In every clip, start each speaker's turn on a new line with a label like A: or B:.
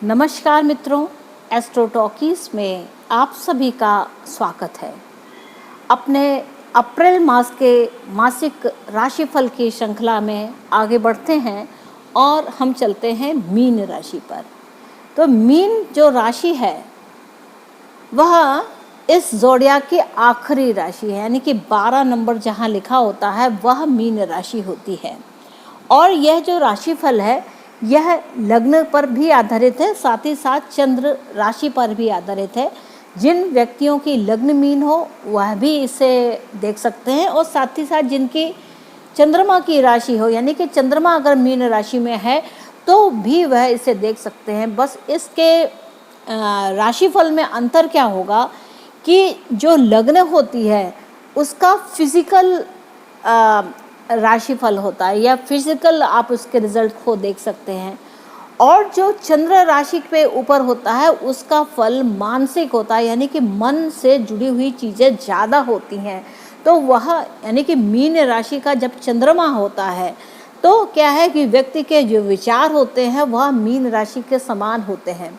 A: नमस्कार मित्रों, astro talkies में आप सभी का स्वागत है। अपने अप्रैल मास के मासिक राशिफल की श्रृंखला में आगे बढ़ते हैं और हम चलते हैं मीन राशि पर। तो मीन जो राशि है वह इस ज़ोडियाक की आखिरी राशि है, यानी कि 12 नंबर जहाँ लिखा होता है वह मीन राशि होती है। और यह जो राशिफल है यह लग्न पर भी आधारित है, साथ ही साथ चंद्र राशि पर भी आधारित है। जिन व्यक्तियों की लग्न मीन हो वह भी इसे देख सकते हैं, और साथ ही साथ जिनकी चंद्रमा की राशि हो, यानी कि चंद्रमा अगर मीन राशि में है तो भी वह इसे देख सकते हैं। बस इसके राशिफल में अंतर क्या होगा कि जो लग्न होती है उसका फिजिकल राशिफल होता है, या फिजिकल आप उसके रिजल्ट को देख सकते हैं, और जो चंद्र राशि पे ऊपर होता है उसका फल मानसिक होता है, यानी कि मन से जुड़ी हुई चीज़ें ज़्यादा होती हैं। तो वह यानी कि मीन राशि का जब चंद्रमा होता है तो क्या है कि व्यक्ति के जो विचार होते हैं वह मीन राशि के समान होते हैं,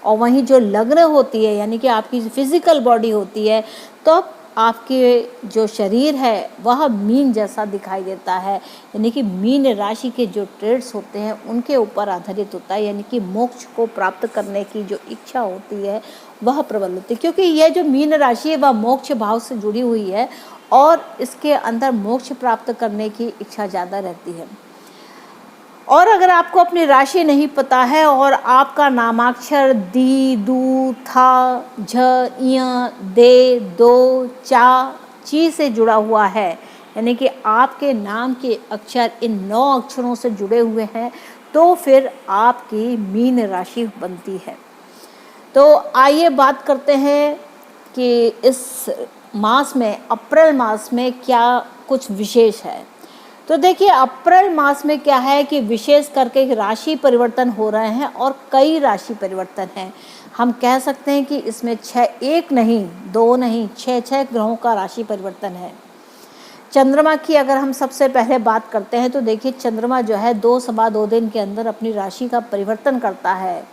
A: और वहीं जो लग्न होती है यानी कि आपकी फिजिकल बॉडी होती है तो आपके जो शरीर है वह मीन जैसा दिखाई देता है, यानी कि मीन राशि के जो ट्रेड्स होते हैं उनके ऊपर आधारित होता है, यानी कि मोक्ष को प्राप्त करने की जो इच्छा होती है वह प्रबल होती है, क्योंकि यह जो मीन राशि है वह मोक्ष भाव से जुड़ी हुई है और इसके अंदर मोक्ष प्राप्त करने की इच्छा ज़्यादा रहती है। और अगर आपको अपनी राशि नहीं पता है और आपका नामाक्षर दी, दू, था, झ, इय, दे, दो, चा, ची से जुड़ा हुआ है, यानी कि आपके नाम के अक्षर इन 9 अक्षरों से जुड़े हुए हैं, तो फिर आपकी मीन राशि बनती है। तो आइए बात करते हैं कि इस मास में, अप्रैल मास में क्या कुछ विशेष है। तो देखिए, अप्रैल मास में क्या है कि विशेष करके राशि परिवर्तन हो रहे हैं, और कई राशि परिवर्तन हैं। हम कह सकते हैं कि इसमें 1 नहीं, 2 नहीं, 6 ग्रहों का राशि परिवर्तन है। चंद्रमा की अगर हम सबसे पहले बात करते हैं तो देखिए, चंद्रमा जो है 2 सवा 2 दिन के अंदर अपनी राशि का परिवर्तन करता है।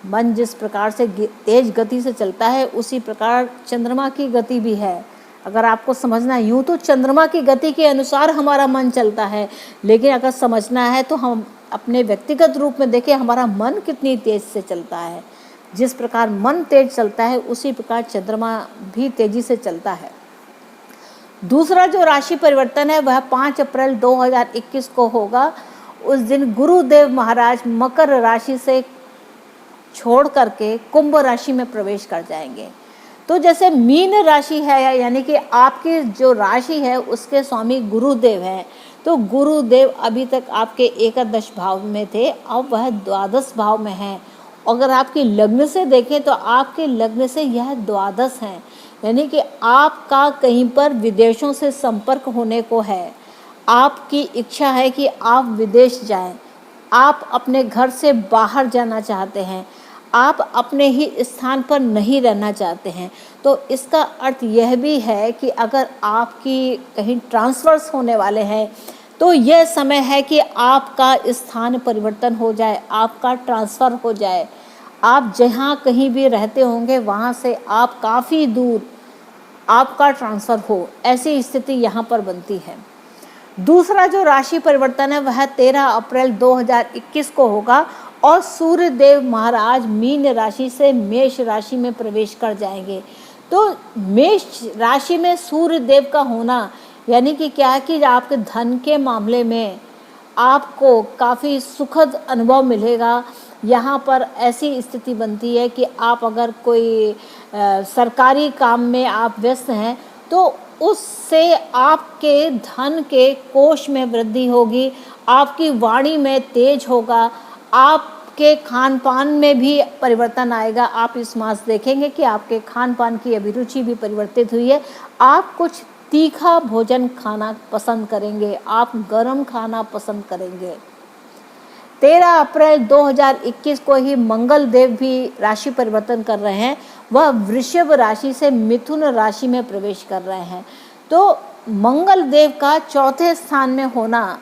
A: मन जिस प्रकार से तेज गति से चलता है उसी प्रकार चंद्रमा की गति भी है। अगर आपको समझना, यूँ तो चंद्रमा की गति के अनुसार हमारा मन चलता है, लेकिन अगर समझना है तो हम अपने व्यक्तिगत रूप में देखें हमारा मन कितनी तेज़ से चलता है। जिस प्रकार मन तेज चलता है उसी प्रकार चंद्रमा भी तेज़ी से चलता है। दूसरा जो राशि परिवर्तन है वह 5 अप्रैल 2021 को होगा। उस दिन गुरुदेव महाराज मकर राशि से छोड़ करके कुंभ राशि में प्रवेश कर जाएंगे। तो जैसे मीन राशि है, यानी कि आपकी जो राशि है उसके स्वामी गुरुदेव हैं, तो गुरुदेव अभी तक आपके एकादश भाव में थे, अब वह द्वादश भाव में हैं। अगर आपकी लग्न से देखें तो आपके लग्न से यह द्वादश हैं, यानी कि आपका कहीं पर विदेशों से संपर्क होने को है। आपकी इच्छा है कि आप विदेश जाएं, आप अपने घर से बाहर जाना चाहते हैं, आप अपने ही स्थान पर नहीं रहना चाहते हैं। तो इसका अर्थ यह भी है कि अगर आपकी कहीं ट्रांसफर्स होने वाले हैं तो यह समय है कि आपका स्थान परिवर्तन हो जाए, आपका ट्रांसफ़र हो जाए। आप जहाँ कहीं भी रहते होंगे वहाँ से आप काफ़ी दूर आपका ट्रांसफ़र हो, ऐसी स्थिति यहाँ पर बनती है। दूसरा जो राशि परिवर्तन है वह 13 अप्रैल 2021 को होगा, और सूर्य देव महाराज मीन राशि से मेष राशि में प्रवेश कर जाएंगे। तो मेष राशि में सूर्य देव का होना यानी कि क्या है कि आपके धन के मामले में आपको काफ़ी सुखद अनुभव मिलेगा। यहाँ पर ऐसी स्थिति बनती है कि आप अगर कोई सरकारी काम में आप व्यस्त हैं तो उससे आपके धन के कोष में वृद्धि होगी, आपकी वाणी में तेज होगा, आपके खान पान में भी परिवर्तन आएगा। आप इस मास देखेंगे कि आपके खान पान की अभिरुचि भी परिवर्तित हुई है। आप कुछ तीखा भोजन खाना पसंद करेंगे, आप गर्म खाना पसंद करेंगे। 13 अप्रैल 2021 को ही मंगल देव भी राशि परिवर्तन कर रहे हैं, वह वृषभ राशि से मिथुन राशि में प्रवेश कर रहे हैं। तो मंगल देव का चौथे स्थान में होना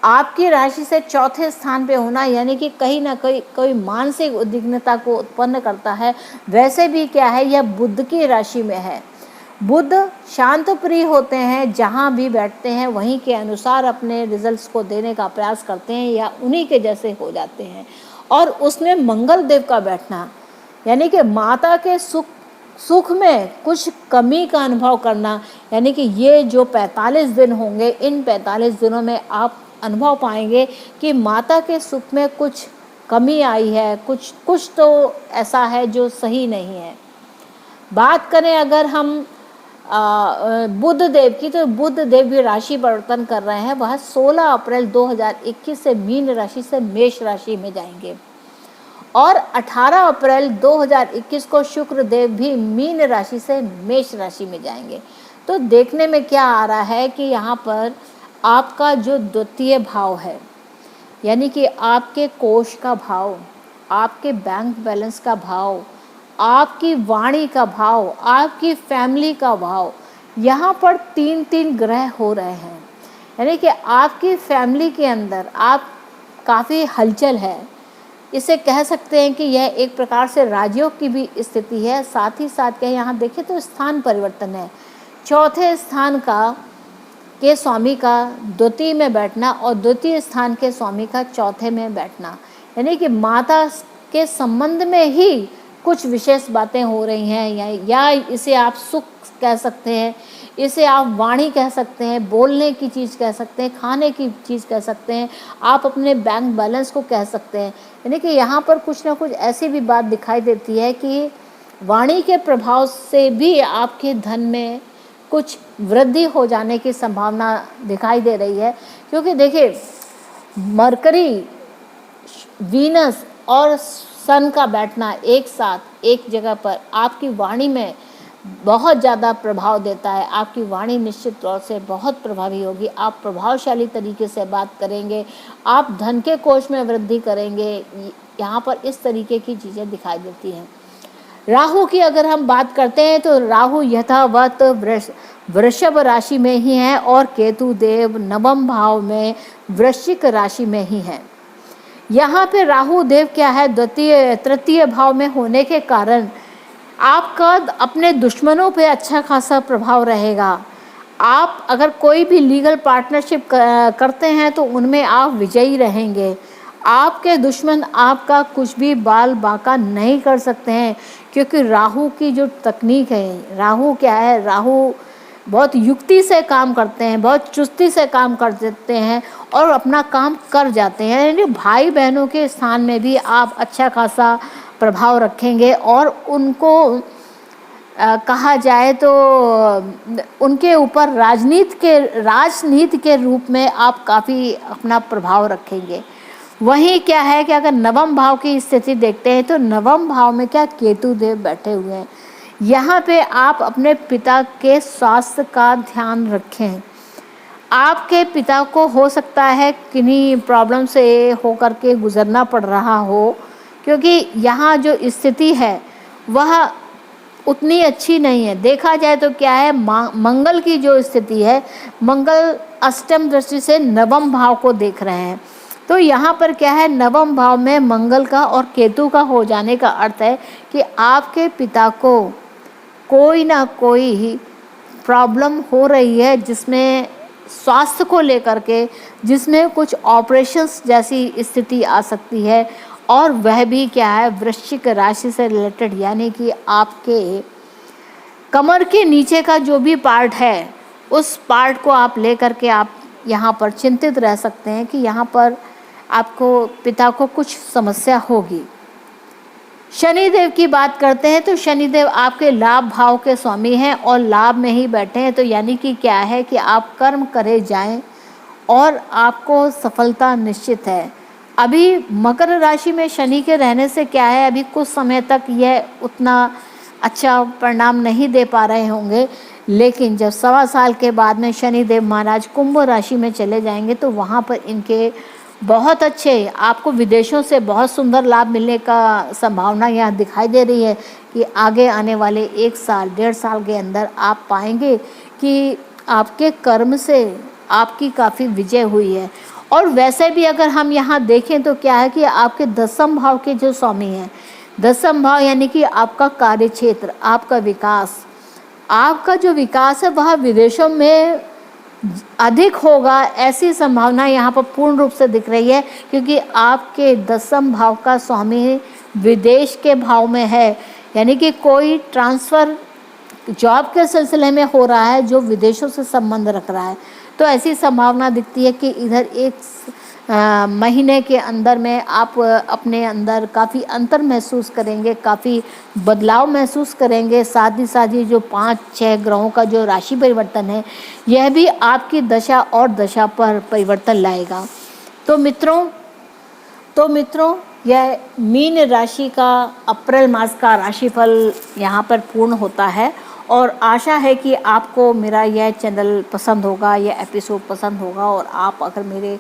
A: आपकी राशि से चौथे स्थान पे होना यानी कि कहीं ना कहीं कोई मानसिक उद्विग्नता को उत्पन्न करता है। वैसे भी क्या है, यह बुध की राशि में है। बुध शांत प्रिय होते हैं, जहाँ भी बैठते हैं वहीं के अनुसार अपने रिजल्ट्स को देने का प्रयास करते हैं या उन्हीं के जैसे हो जाते हैं। और उसमें मंगल देव का बैठना यानी कि माता के सुख में कुछ कमी का अनुभव करना, यानी कि ये जो 45 दिन होंगे, इन 45 दिनों में आप अनुभव पाएंगे कि माता के सुख में कुछ कमी आई है, कुछ तो ऐसा है जो सही नहीं है। बात करें अगर हम बुध देव की, तो बुध देव भी राशि परिवर्तन कर रहे हैं। वह 16 अप्रैल 2021 से मीन राशि से मेष राशि में जाएंगे और 18 अप्रैल 2021 को शुक्र देव भी मीन राशि से मेष राशि में जाएंगे। तो देखने में क्या आ रहा है कि यहाँ पर आपका जो द्वितीय भाव है, यानी कि आपके कोष का भाव, आपके बैंक बैलेंस का भाव, आपकी वाणी का भाव, आपकी फैमिली का भाव, यहाँ पर 3-3 ग्रह हो रहे हैं। यानी कि आपकी फैमिली के अंदर आप काफ़ी हलचल है। इसे कह सकते हैं कि यह एक प्रकार से राजयोग की भी स्थिति है। साथ ही साथ क्या यहाँ देखें तो स्थान परिवर्तन है। चौथे स्थान के स्वामी का द्वितीय में बैठना और द्वितीय स्थान के स्वामी का चौथे में बैठना, यानी कि माता के संबंध में ही कुछ विशेष बातें हो रही हैं, या इसे आप सुख कह सकते हैं, इसे आप वाणी कह सकते हैं, बोलने की चीज़ कह सकते हैं, खाने की चीज़ कह सकते हैं, आप अपने बैंक बैलेंस को कह सकते हैं। यानी कि यहाँ पर कुछ ना कुछ ऐसी भी बात दिखाई देती है कि वाणी के प्रभाव से भी आपके धन में कुछ वृद्धि हो जाने की संभावना दिखाई दे रही है। क्योंकि देखिए, मरकरी, वीनस और सन का बैठना एक साथ एक जगह पर आपकी वाणी में बहुत ज़्यादा प्रभाव देता है। आपकी वाणी निश्चित तौर से बहुत प्रभावी होगी। आप प्रभावशाली तरीके से बात करेंगे, आप धन के कोष में वृद्धि करेंगे। यहाँ पर इस तरीके की चीज़ें दिखाई देती हैं। राहु की अगर हम बात करते हैं तो राहु यथावत वृषभ राशि में ही है और केतु देव नवम भाव में वृश्चिक राशि में ही है। यहाँ पे राहु देव क्या है, तृतीय भाव में होने के कारण आपका अपने दुश्मनों पे अच्छा खासा प्रभाव रहेगा। आप अगर कोई भी लीगल पार्टनरशिप करते हैं तो उनमें आप विजयी रहेंगे। आपके दुश्मन आपका कुछ भी बाल बांका नहीं कर सकते हैं, क्योंकि राहु की जो तकनीक है, राहु क्या है, राहु बहुत युक्ति से काम करते हैं, बहुत चुस्ती से काम कर देते हैं और अपना काम कर जाते हैं। यानी भाई बहनों के स्थान में भी आप अच्छा खासा प्रभाव रखेंगे और उनको कहा जाए तो उनके ऊपर राजनीति के रूप में आप काफ़ी अपना प्रभाव रखेंगे। वहीं क्या है कि अगर नवम भाव की स्थिति देखते हैं तो नवम भाव में क्या केतु देव बैठे हुए हैं। यहाँ पे आप अपने पिता के स्वास्थ्य का ध्यान रखें। आपके पिता को हो सकता है किन्हीं प्रॉब्लम से होकर के गुजरना पड़ रहा हो, क्योंकि यहाँ जो स्थिति है वह उतनी अच्छी नहीं है। देखा जाए तो क्या है, मंगल की जो स्थिति है, मंगल अष्टम दृष्टि से नवम भाव को देख रहे हैं। तो यहाँ पर क्या है, नवम भाव में मंगल का और केतु का हो जाने का अर्थ है कि आपके पिता को कोई ना कोई प्रॉब्लम हो रही है, जिसमें स्वास्थ्य को लेकर के, जिसमें कुछ ऑपरेशंस जैसी स्थिति आ सकती है। और वह भी क्या है, वृश्चिक राशि से रिलेटेड, यानी कि आपके कमर के नीचे का जो भी पार्ट है उस पार्ट को आप लेकर के आप यहाँ पर चिंतित रह सकते हैं कि यहाँ पर आपको पिता को कुछ समस्या होगी। शनिदेव की बात करते हैं तो शनिदेव आपके लाभ भाव के स्वामी हैं और लाभ में ही बैठे हैं। तो यानी कि क्या है कि आप कर्म करे जाएं और आपको सफलता निश्चित है। अभी मकर राशि में शनि के रहने से क्या है, अभी कुछ समय तक यह उतना अच्छा परिणाम नहीं दे पा रहे होंगे, लेकिन जब 1.25 साल के बाद में शनिदेव महाराज कुंभ राशि में चले जाएंगे तो वहाँ पर इनके बहुत अच्छे, आपको विदेशों से बहुत सुंदर लाभ मिलने का संभावना यहाँ दिखाई दे रही है कि आगे आने वाले 1 साल 1.5 साल के अंदर आप पाएंगे कि आपके कर्म से आपकी काफ़ी विजय हुई है। और वैसे भी अगर हम यहाँ देखें तो क्या है कि आपके दसम भाव के जो स्वामी हैं, दसम भाव यानी कि आपका कार्य क्षेत्र, आपका विकास, आपका जो विकास है वह विदेशों में अधिक होगा, ऐसी संभावना यहाँ पर पूर्ण रूप से दिख रही है, क्योंकि आपके दसम भाव का स्वामी विदेश के भाव में है। यानी कि कोई ट्रांसफ़र जॉब के सिलसिले में हो रहा है जो विदेशों से संबंध रख रहा है। तो ऐसी संभावना दिखती है कि इधर एक महीने के अंदर में आप अपने अंदर काफ़ी अंतर महसूस करेंगे, काफ़ी बदलाव महसूस करेंगे। साथ ही साथ ये जो 5-6 ग्रहों का जो राशि परिवर्तन है, यह भी आपकी दशा और दशा पर परिवर्तन लाएगा। तो मित्रों यह मीन राशि का अप्रैल मास का राशिफल यहाँ पर पूर्ण होता है, और आशा है कि आपको मेरा यह चैनल पसंद होगा, यह एपिसोड पसंद होगा, और आप अगर मेरे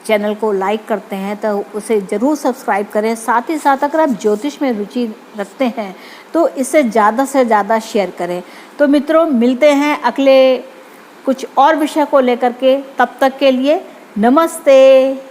A: चैनल को लाइक करते हैं तो उसे ज़रूर सब्सक्राइब करें। साथ ही साथ अगर आप ज्योतिष में रुचि रखते हैं तो इसे ज़्यादा से ज़्यादा शेयर करें। तो मित्रों, मिलते हैं अगले कुछ और विषय को लेकर के, तब तक के लिए नमस्ते।